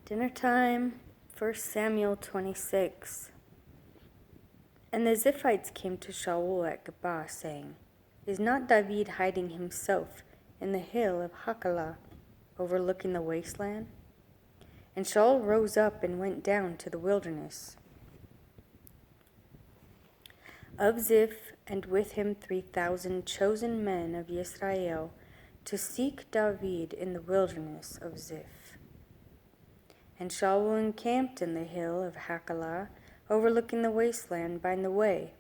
Dinner time, 1 Samuel 26. And the Ziphites came to Shaul at Gabah, saying, Is not David hiding himself in the hill of Hachilah, overlooking the wasteland? And Shaul rose up and went down to the wilderness of Ziph, and with him 3,000 chosen men of Israel, to seek David in the wilderness of Ziph. And Shaul encamped in the hill of Hachilah, overlooking the wasteland by the way.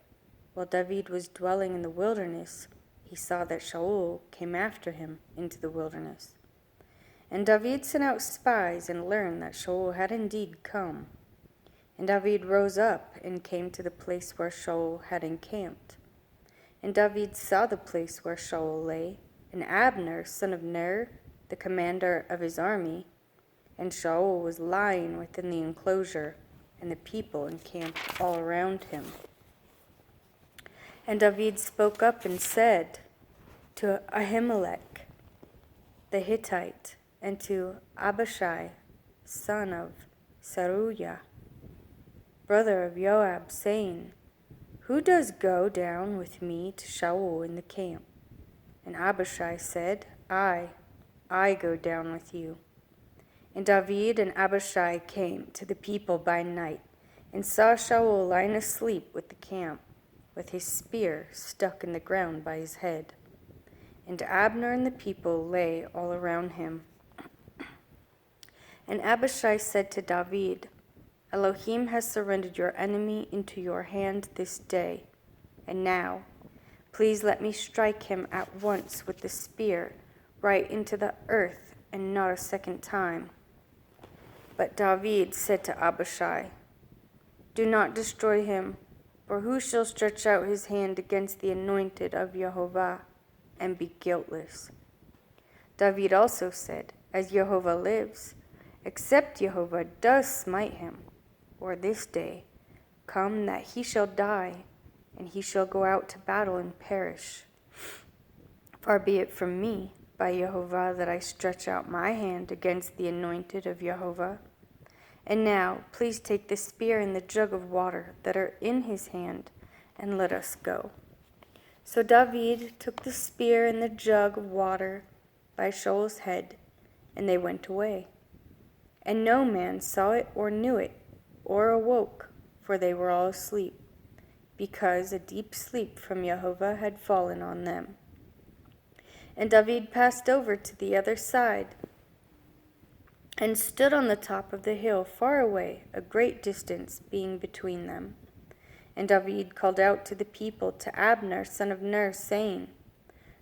While David was dwelling in the wilderness, he saw that Shaul came after him into the wilderness. And David sent out spies and learned that Shaul had indeed come. And David rose up and came to the place where Shaul had encamped. And David saw the place where Shaul lay, and Abner, son of Ner, the commander of his army, and Shaul was lying within the enclosure, and the people encamped all around him. And David spoke up and said to Ahimelech the Hittite, and to Abishai, son of Zeruiah, brother of Joab, saying, Who does go down with me to Shaul in the camp? And Abishai said, I go down with you. And David and Abishai came to the people by night, and saw Shaul lying asleep with the camp, with his spear stuck in the ground by his head. And Abner and the people lay all around him. And Abishai said to David, Elohim has surrendered your enemy into your hand this day. And now, please let me strike him at once with the spear, right into the earth, and not a second time. But David said to Abishai, Do not destroy him, for who shall stretch out his hand against the anointed of Jehovah and be guiltless? David also said, As Jehovah lives, except Jehovah does smite him, or this day come that he shall die, and he shall go out to battle and perish. Far be it from me, by Jehovah, that I stretch out my hand against the anointed of Jehovah. And now, please take the spear and the jug of water that are in his hand, and let us go. So David took the spear and the jug of water by Shaul's head, and they went away. And no man saw it or knew it, or awoke, for they were all asleep, because a deep sleep from Jehovah had fallen on them. And David passed over to the other side, and stood on the top of the hill far away, a great distance being between them. And David called out to the people, to Abner, son of Ner, saying,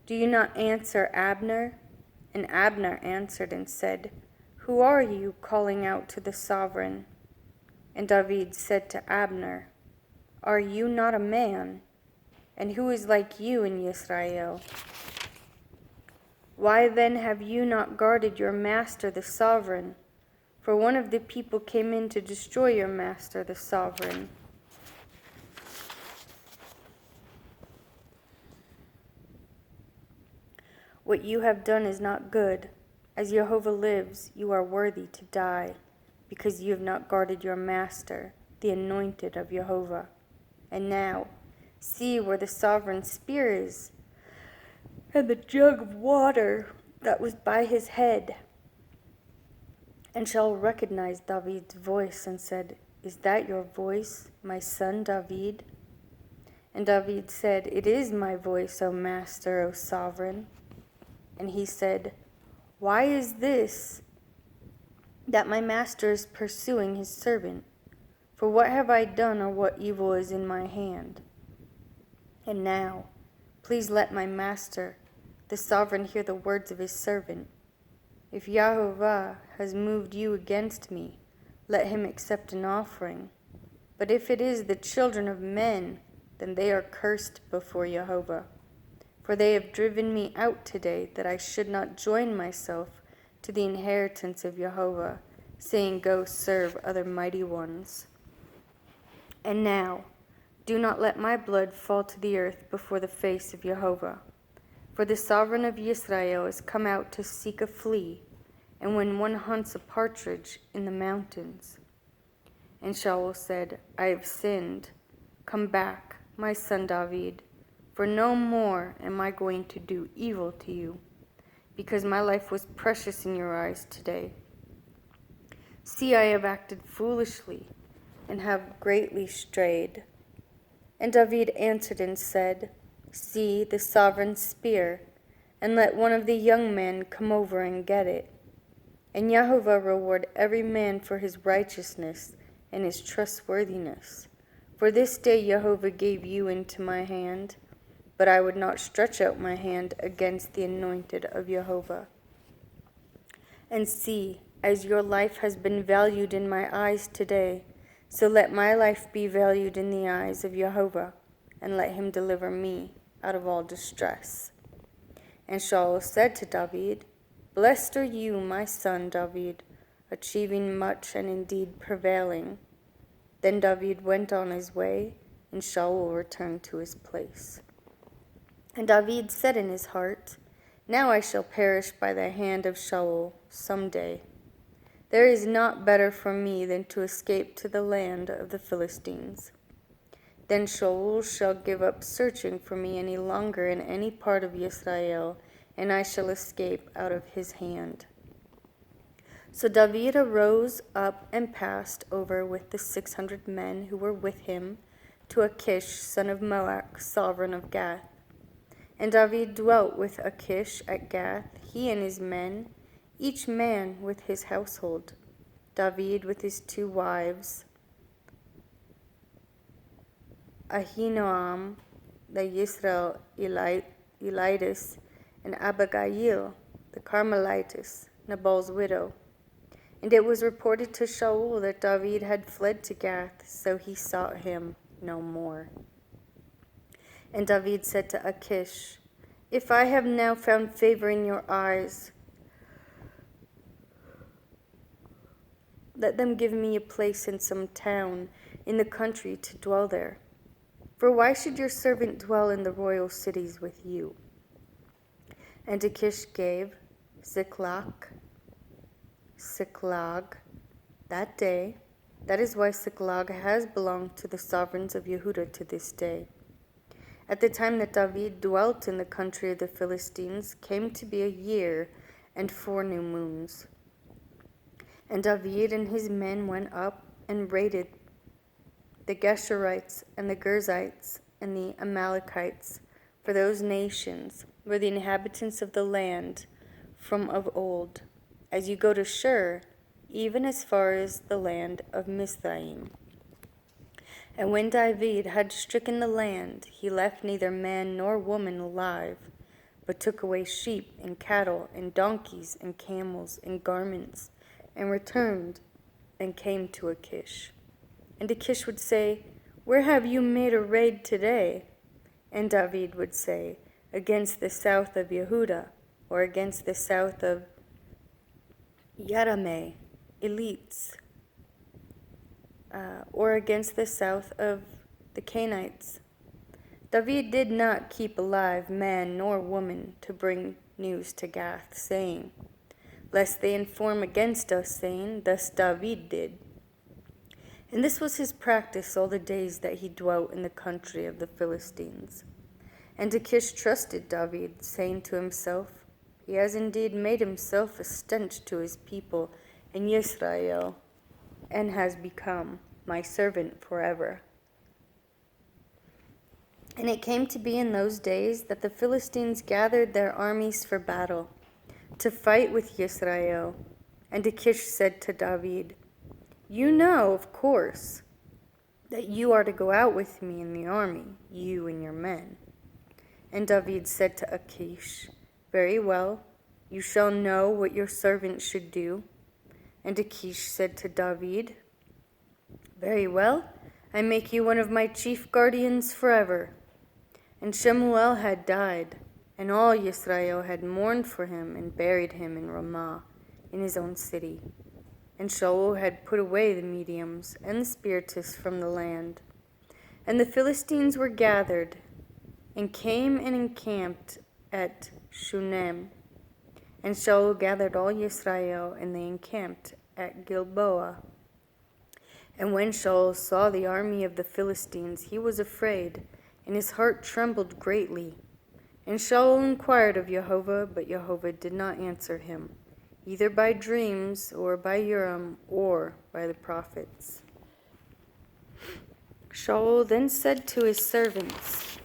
Do you not answer, Abner? And Abner answered and said, Who are you calling out to the sovereign? And David said to Abner, Are you not a man? And who is like you in Israel? Why then have you not guarded your master the sovereign? For one of the people came in to destroy your master the sovereign. What you have done is not good. As Jehovah lives, you are worthy to die, because you have not guarded your master, the anointed of Jehovah. And now, see where the sovereign's spear is, and the jug of water that was by his head. And Shaul recognized David's voice and said, Is that your voice, my son David? And David said, It is my voice, O master, O sovereign. And he said, Why is this, that my master is pursuing his servant? For what have I done, or what evil is in my hand? And now, please let my master, the sovereign, hear the words of his servant. If Jehovah has moved you against me, let him accept an offering. But if it is the children of men, then they are cursed before Jehovah. For they have driven me out today, that I should not join myself to the inheritance of Jehovah, saying, Go serve other mighty ones. And now, do not let my blood fall to the earth before the face of Jehovah. For the sovereign of Israel has come out to seek a flea, and when one hunts a partridge in the mountains. And Shaul said, I have sinned. Come back, my son David, for no more am I going to do evil to you, because my life was precious in your eyes today. See, I have acted foolishly and have greatly strayed. And David answered and said, See the sovereign's spear, and let one of the young men come over and get it. And Jehovah reward every man for his righteousness and his trustworthiness. For this day Jehovah gave you into my hand, but I would not stretch out my hand against the anointed of Jehovah. And see, as your life has been valued in my eyes today, so let my life be valued in the eyes of Jehovah, and let him deliver me out of all distress. And Shaul said to David, Blessed are you, my son David, achieving much and indeed prevailing. Then David went on his way, and Shaul returned to his place. And David said in his heart, Now I shall perish by the hand of Shaul some day. There is naught better for me than to escape to the land of the Philistines. Then Shaul shall give up searching for me any longer in any part of Israel, and I shall escape out of his hand. So David arose up and passed over with the 600 men who were with him to Achish, son of Maach, sovereign of Gath. And David dwelt with Achish at Gath, he and his men, each man with his household, David with his 2 wives, Ahinoam the Israelitess, and Abigail the Carmelitess, Nabal's widow. And it was reported to Shaul that David had fled to Gath, so he sought him no more. And David said to Achish, If I have now found favor in your eyes, let them give me a place in some town in the country to dwell there. For why should your servant dwell in the royal cities with you? And Achish gave Ziklag that day. That is why Ziklag has belonged to the sovereigns of Yehudah to this day. At the time that David dwelt in the country of the Philistines came to be 1 year and 4 new moons. And David and his men went up and raided the Geshurites and the Girzites and the Amalekites, for those nations were the inhabitants of the land from of old, as you go to Shur, even as far as the land of Mizraim. And when David had stricken the land, he left neither man nor woman alive, but took away sheep and cattle and donkeys and camels and garments, and returned and came to Achish. And Achish would say, Where have you made a raid today? And David would say, Against the south of Yehudah, or against the south of Yarameh, Elites, or against the south of the Canaanites. David did not keep alive man nor woman to bring news to Gath, saying, Lest they inform against us, saying, Thus David did. And this was his practice all the days that he dwelt in the country of the Philistines. And Achish trusted David, saying to himself, He has indeed made himself a stench to his people in Israel, and has become my servant forever. And it came to be in those days that the Philistines gathered their armies for battle, to fight with Israel. And Achish said to David, You know, of course, that you are to go out with me in the army, you and your men. And David said to Achish, Very well, you shall know what your servant should do. And Achish said to David, Very well, I make you one of my chief guardians forever. And Shemuel had died, and all Israel had mourned for him and buried him in Ramah, in his own city. And Shaul had put away the mediums and the spiritists from the land. And the Philistines were gathered, and came and encamped at Shunem. And Shaul gathered all Israel, and they encamped at Gilboa. And when Shaul saw the army of the Philistines, he was afraid, and his heart trembled greatly. And Shaul inquired of Jehovah, but Jehovah did not answer him, either by dreams, or by Urim, or by the prophets. Shaul then said to his servants,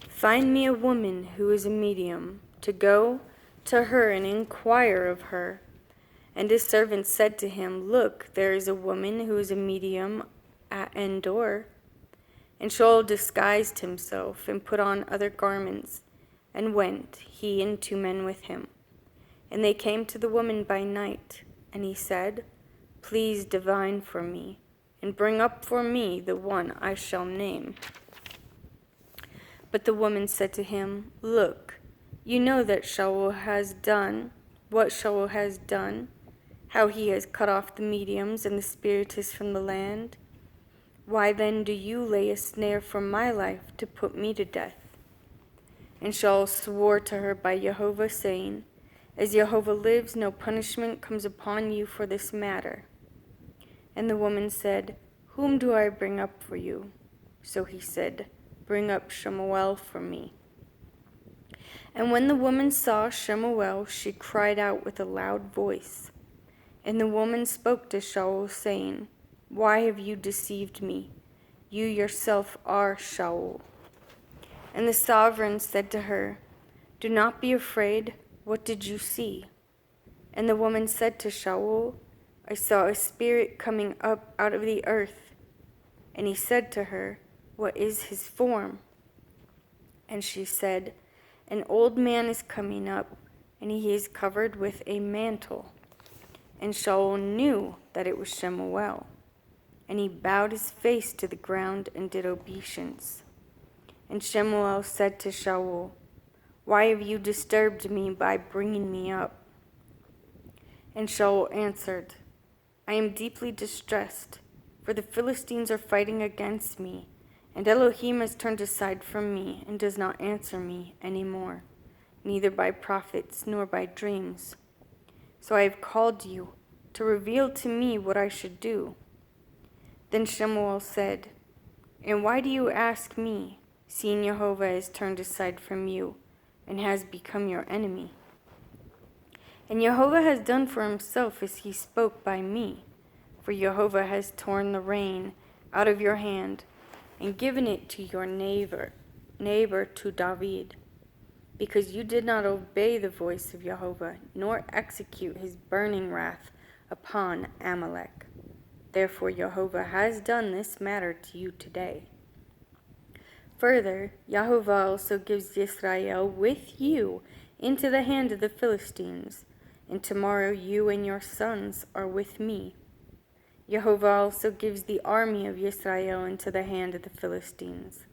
"Find me a woman who is a medium, to go to her and inquire of her." And his servants said to him, "Look, there is a woman who is a medium at Endor." And Shaul disguised himself and put on other garments, and went, he and 2 men with him. And they came to the woman by night, and he said, "Please divine for me, and bring up for me the one I shall name." But the woman said to him, "Look, you know that Shaul has done what Shaul has done, how he has cut off the mediums and the spiritists from the land. Why then do you lay a snare for my life to put me to death?" And Shaul swore to her by Jehovah, saying, "As Jehovah lives, no punishment comes upon you for this matter." And the woman said, "Whom do I bring up for you?" So he said, "Bring up Shemuel for me." And when the woman saw Shemuel, she cried out with a loud voice. And the woman spoke to Shaul, saying, "Why have you deceived me? You yourself are Shaul." And the sovereign said to her, "Do not be afraid. What did you see?" And the woman said to Shaul, "I saw a spirit coming up out of the earth." And he said to her, "What is his form?" And she said, "An old man is coming up, and he is covered with a mantle." And Shaul knew that it was Shemuel, and he bowed his face to the ground and did obeisance. And Shemuel said to Shaul, "Why have you disturbed me by bringing me up?" And Shaul answered, "I am deeply distressed, for the Philistines are fighting against me, and Elohim has turned aside from me and does not answer me any more, neither by prophets nor by dreams. So I have called you to reveal to me what I should do." Then Shemuel said, "And why do you ask me, seeing Jehovah has turned aside from you and has become your enemy? And Jehovah has done for himself as he spoke by me, for Jehovah has torn the rein out of your hand and given it to your neighbor to David, because you did not obey the voice of Jehovah, nor execute his burning wrath upon Amalek. Therefore Jehovah has done this matter to you today. Further, Jehovah also gives Israel with you into the hand of the Philistines, and tomorrow you and your sons are with me. Jehovah also gives the army of Israel into the hand of the Philistines."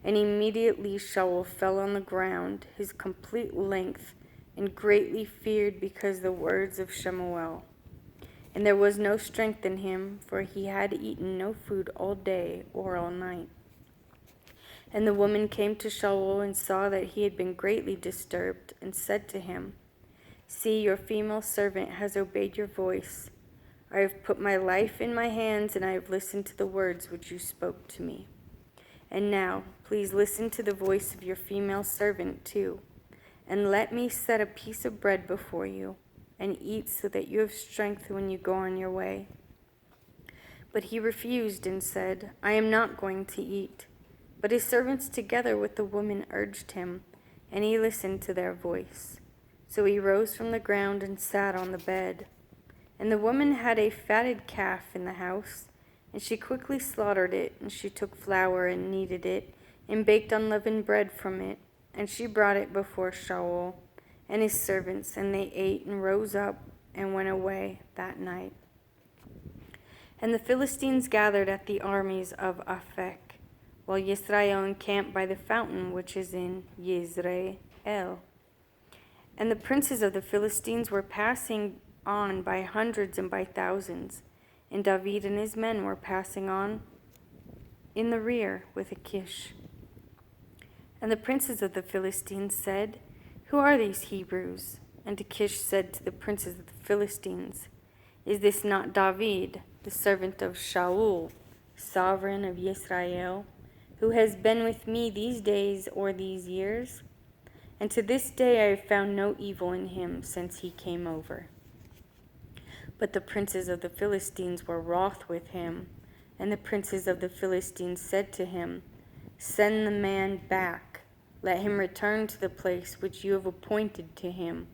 And immediately Shaul fell on the ground, his complete length, and greatly feared because the words of Shemuel. And there was no strength in him, for he had eaten no food all day or all night. And the woman came to Shaul and saw that he had been greatly disturbed, and said to him, "See, your female servant has obeyed your voice. I have put my life in my hands, and I have listened to the words which you spoke to me. And now, please listen to the voice of your female servant too, and let me set a piece of bread before you, and eat so that you have strength when you go on your way." But he refused and said, "I am not going to eat." But his servants together with the woman urged him, and he listened to their voice. So he rose from the ground and sat on the bed. And the woman had a fatted calf in the house, and she quickly slaughtered it, and she took flour and kneaded it, and baked unleavened bread from it, and she brought it before Shaul and his servants, and they ate and rose up and went away that night. And the Philistines gathered at the armies of Aphek, while Yisrael encamped by the fountain which is in Yizreel. And the princes of the Philistines were passing on by hundreds and by thousands, and David and his men were passing on in the rear with Achish. And the princes of the Philistines said, "Who are these Hebrews?" And Achish said to the princes of the Philistines, "Is this not David, the servant of Shaul, sovereign of Israel, who has been with me these days or these years? And to this day I have found no evil in him since he came over." But the princes of the Philistines were wroth with him, and the princes of the Philistines said to him, "Send the man back, let him return to the place which you have appointed to him,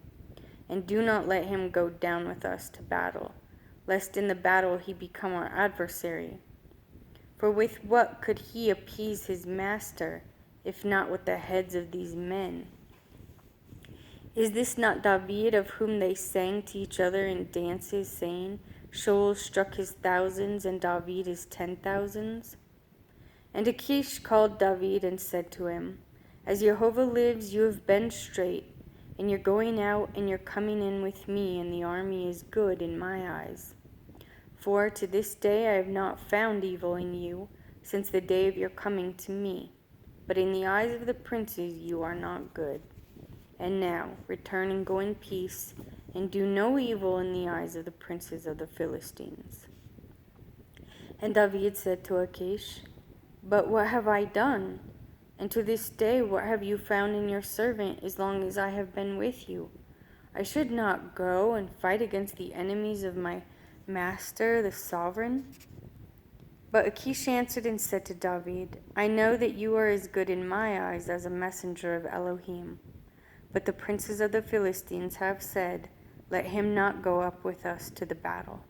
and do not let him go down with us to battle, lest in the battle he become our adversary. For with what could he appease his master, if not with the heads of these men? Is this not David, of whom they sang to each other in dances, saying, Shaul struck his thousands, and David his 10,000s? And Achish called David and said to him, As Jehovah lives, you have been straight, and your going out and your coming in with me and the army is good in my eyes. For to this day I have not found evil in you, since the day of your coming to me. But in the eyes of the princes you are not good. And now return and go in peace, and do no evil in the eyes of the princes of the Philistines." And David said to Achish, "But what have I done? And to this day what have you found in your servant as long as I have been with you? I should not go and fight against the enemies of my master, the sovereign." But Achish answered and said to David, "I know that you are as good in my eyes as a messenger of Elohim. But the princes of the Philistines have said, Let him not go up with us to the battle.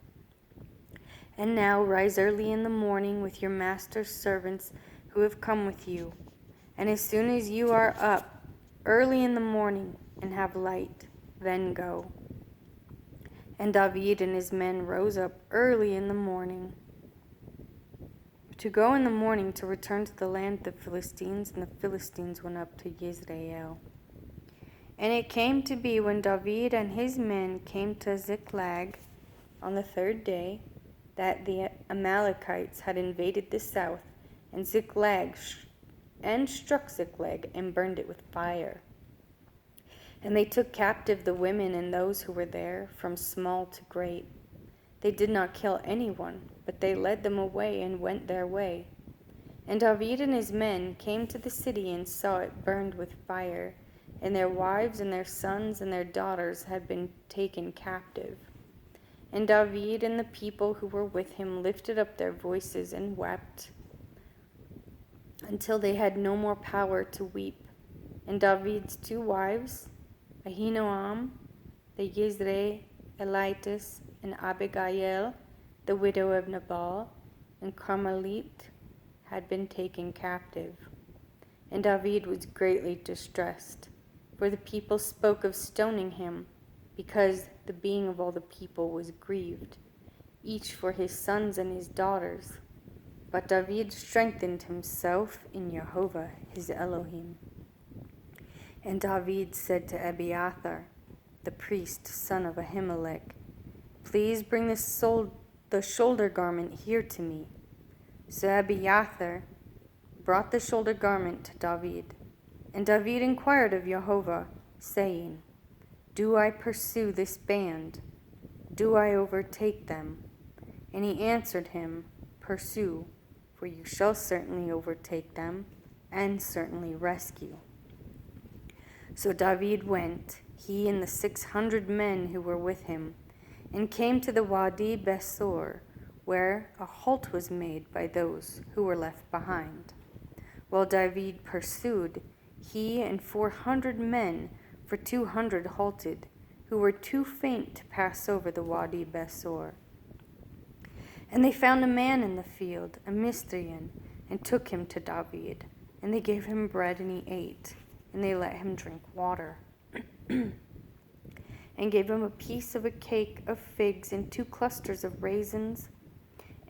And now rise early in the morning with your master's servants who have come with you. And as soon as you are up early in the morning and have light, then go." And David and his men rose up early in the morning to go in the morning to return to the land of the Philistines, and the Philistines went up to Jezreel. And it came to be when David and his men came to Ziklag on the third day, that the Amalekites had invaded the south, and struck Ziklag and burned it with fire. And they took captive the women and those who were there, from small to great. They did not kill anyone, but they led them away and went their way. And David and his men came to the city and saw it burned with fire, and their wives and their sons and their daughters had been taken captive. And David and the people who were with him lifted up their voices and wept until they had no more power to weep. And David's two wives, Ahinoam, the Jezreelitess, and Abigail, the widow of Nabal, and Carmelite, had been taken captive. And David was greatly distressed, for the people spoke of stoning him, because the being of all the people was grieved, each for his sons and his daughters. But David strengthened himself in Jehovah his Elohim. And David said to Abiathar, the priest, son of Ahimelech, "Please bring the shoulder garment here to me." So Abiathar brought the shoulder garment to David. And David inquired of Jehovah, saying, "Do I pursue this band? Do I overtake them?" And he answered him, "Pursue, for you shall certainly overtake them, and certainly rescue." So David went, he and the 600 men who were with him, and came to the Wadi Besor, where a halt was made by those who were left behind. While David pursued, he and 400 men for 200 halted, who were too faint to pass over the Wadi Besor. And they found a man in the field, a Mithrian, and took him to David. And they gave him bread, and he ate, and they let him drink water, and gave him a piece of a cake of figs and 2 clusters of raisins.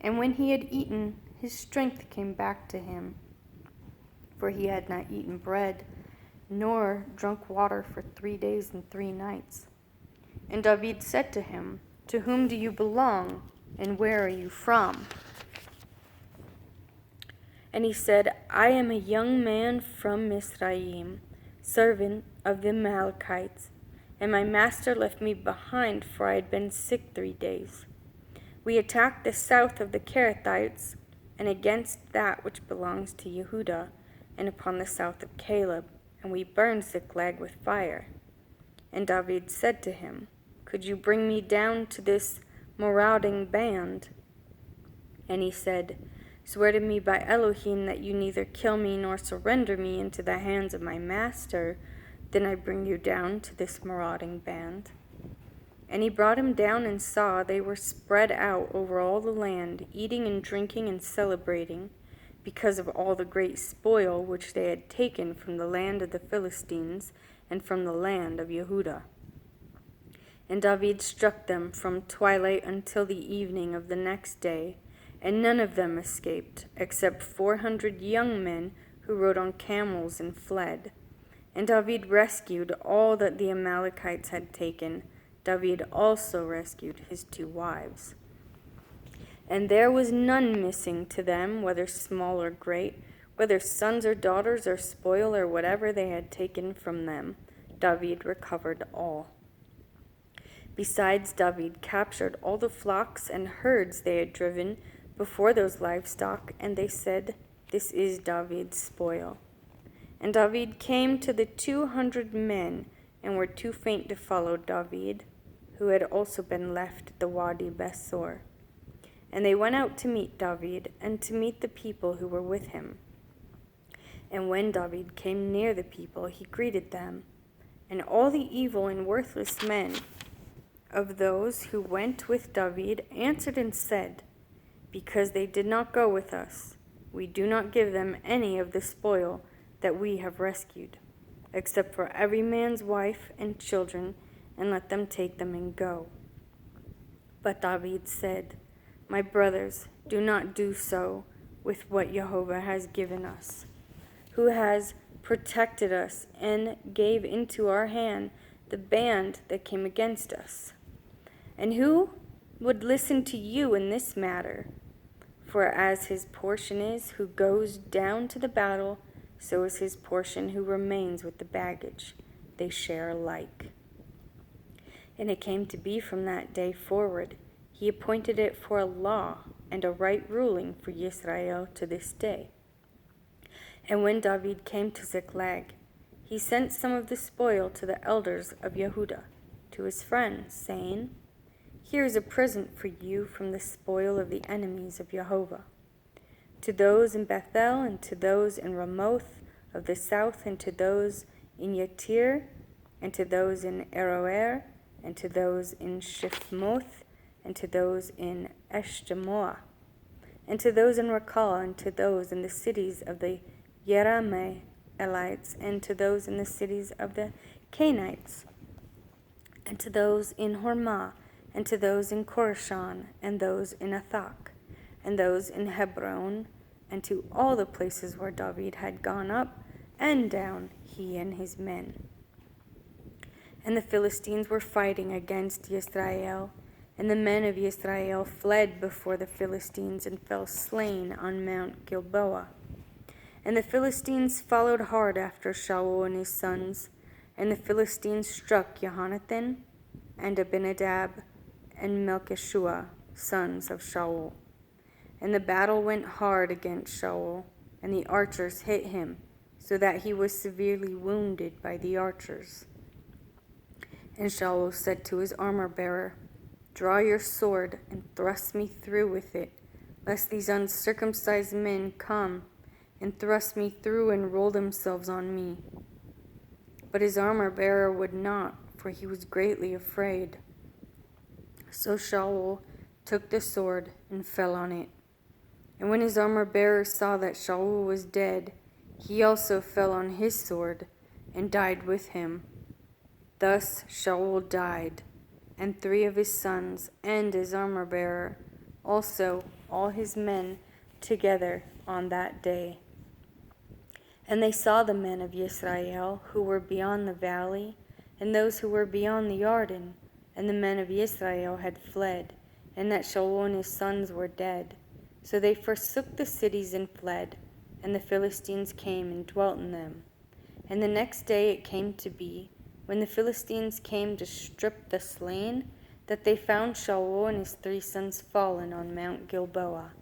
And when he had eaten, his strength came back to him, for he had not eaten bread nor drunk water for 3 days and 3 nights. And David said to him, "To whom do you belong, and where are you from?" And he said, "I am a young man from Mizraim, servant of the Amalekites, and my master left me behind, for I had been sick 3 days. We attacked the south of the Kerethites, and against that which belongs to Yehuda, and upon the south of Caleb, and we burned Ziklag with fire. And David said to him, Could you bring me down to this marauding band? And he said, Swear to me by Elohim that you neither kill me nor surrender me into the hands of my master, then I bring you down to this marauding band. And he brought him down and saw they were spread out over all the land, eating and drinking and celebrating, because of all the great spoil which they had taken from the land of the Philistines and from the land of Yehuda. And David struck them from twilight until the evening of the next day, and none of them escaped, except 400 young men who rode on camels and fled. And David rescued all that the Amalekites had taken. David also rescued his 2 wives. And there was none missing to them, whether small or great, whether sons or daughters or spoil or whatever they had taken from them. David recovered all. Besides, David captured all the flocks and herds they had driven before those livestock, and they said, This is David's spoil. And David came to the 200 men, and were too faint to follow David, who had also been left at the Wadi Besor. And they went out to meet David, and to meet the people who were with him. And when David came near the people, he greeted them. And all the evil and worthless men of those who went with David answered and said, Because they did not go with us, we do not give them any of the spoil that we have rescued, except for every man's wife and children, and let them take them and go. But David said, My brothers, do not do so with what Jehovah has given us, who has protected us and gave into our hand the band that came against us. And who would listen to you in this matter? For as his portion is who goes down to the battle, so is his portion who remains with the baggage. They share alike. And it came to be from that day forward, he appointed it for a law and a right ruling for Israel to this day. And when David came to Ziklag, he sent some of the spoil to the elders of Yehuda, to his friends, saying, Here is a present for you from the spoil of the enemies of Jehovah. To those in Bethel, and to those in Ramoth of the south, and to those in Yatir, and to those in Aroer, and to those in Shifmoth, and to those in Eshtemoa, and to those in Rakal, and to those in the cities of the Yerameelites, and to those in the cities of the Canaanites, and to those in Hormah, and to those in Korashan, and those in Athak, and those in Hebron, and to all the places where David had gone up and down, he and his men. And the Philistines were fighting against Israel, and the men of Israel fled before the Philistines and fell slain on Mount Gilboa. And the Philistines followed hard after Shaul and his sons, and the Philistines struck Jehonathan and Abinadab and Melchishua, sons of Shaul. And the battle went hard against Shaul, and the archers hit him, so that he was severely wounded by the archers. And Shaul said to his armor-bearer, Draw your sword and thrust me through with it, lest these uncircumcised men come and thrust me through and roll themselves on me. But his armor-bearer would not, for he was greatly afraid. So Shaul took the sword and fell on it. And when his armor-bearer saw that Shaul was dead, he also fell on his sword and died with him. Thus Shaul died, and 3 of his sons and his armor-bearer, also all his men, together on that day. And they saw the men of Israel who were beyond the valley, and those who were beyond the Jordan, and the men of Israel had fled, and that Shaul and his sons were dead. So they forsook the cities and fled, and the Philistines came and dwelt in them. And the next day it came to be, when the Philistines came to strip the slain, that they found Shaul and his 3 sons fallen on Mount Gilboa.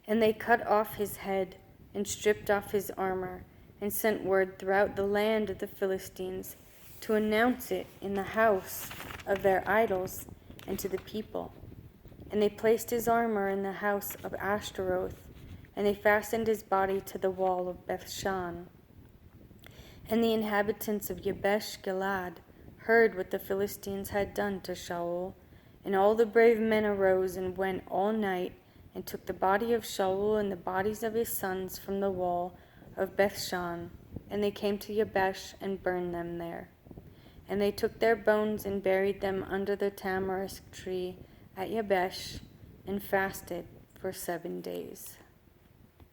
And they cut off his head and stripped off his armor and sent word throughout the land of the Philistines to announce it in the house of their idols and to the people. And they placed his armor in the house of Ashtaroth, and they fastened his body to the wall of Bethshan. And the inhabitants of Jabesh Gilead heard what the Philistines had done to Shaul, and all the brave men arose and went all night and took the body of Shaul and the bodies of his sons from the wall of Bethshan, and they came to Jabesh and burned them there. And they took their bones and buried them under the tamarisk tree at Jabesh, and fasted for 7 days.